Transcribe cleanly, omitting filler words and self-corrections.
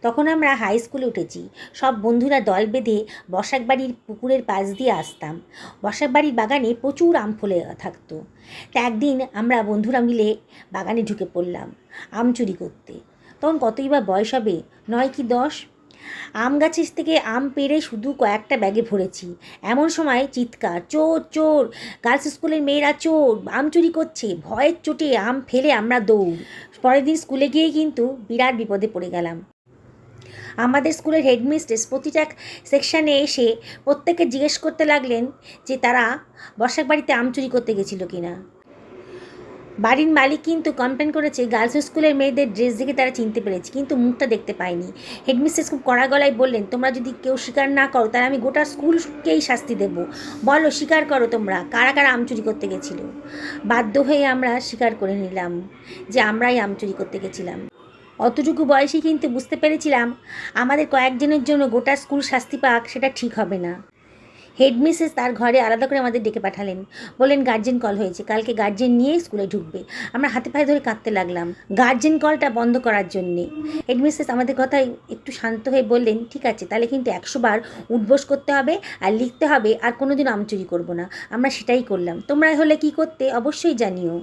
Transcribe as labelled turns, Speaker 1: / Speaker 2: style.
Speaker 1: তখন আমরা হাই স্কুলে উঠেছি। সব বন্ধুরা দল বেঁধে বসাকবাড়ির পুকুরের পাশ দিয়ে আসতাম। বসাকবাড়ির বাগানে প্রচুর আম ফলে থাকতো। তা একদিন আমরা বন্ধুরা মিলে বাগানে ঢুকে পড়লাম আম চুরি করতে। তখন কতই বা বয়স হবে, 9 কি 10। আম গাছের থেকে আম পেড়ে শুধু কয়েকটা ব্যাগে ভরেছি। এমন সময় চিৎকার, চোর চোর, গার্লস স্কুলের মেয়েরা চোর, আম চুরি করছে। ভয়ের চোটে আম ফেলে আমরা দৌড়। পরের দিন স্কুলে গিয়েই কিন্তু বিরাট বিপদে পড়ে গেলাম। আমাদের স্কুলের হেডমিস্ট্রেস প্রতিটা সেকশানে এসে প্রত্যেককে জিজ্ঞেস করতে লাগলেন যে তারা বসাক বাড়িতে আম চুরি করতে গেছিলো কিনা। বাড়ির মালিক কিন্তু কমপ্লেন করেছে গার্লস স্কুলের মেয়েদের ড্রেস দেখে তারা চিনতে পেরেছে, কিন্তু মুখটা দেখতে পায়নি। হেডমিস্ট্রেস খুব কড়া গলায় বললেন, তোমরা যদি কেউ স্বীকার না করো তাহলে আমি গোটা স্কুলকেই শাস্তি দেব। বলো, স্বীকার করো তোমরা কারা কারা আম চুরি করতে গেছিলো। বাধ্য হয়ে আমরা স্বীকার করে নিলাম যে আমরাই আম চুরি করতে গেছিলাম। অতটুকু বয়সে কিন্তু বুঝতে পেরেছিলাম আমাদের কয়েকজনের জন্য গোটা স্কুল শাস্তি পাক সেটা ঠিক হবে না। হেডমিস্ট্রেস তার ঘরে আলাদা করে আমাদের ডেকে পাঠালেন। বললেন গার্জেন কল হয়েছে, কালকে গার্জেন নিয়ে স্কুলে ঢুকবে। আমরা হাতে পায়ে ধরে কাঁদতে লাগলাম গার্জেন কলটা বন্ধ করার জন্যে। হেডমিস্ট্রেস আমাদের কথায় একটু শান্ত হয়ে বললেন, ঠিক আছে, তাহলে কিন্তু 100 বার উঠবোস করতে হবে আর লিখতে হবে আর কোনোদিন আম চুরি করবো না। আমরা সেটাই করলাম। তোমরা হলে কি করতে অবশ্যই জানিও।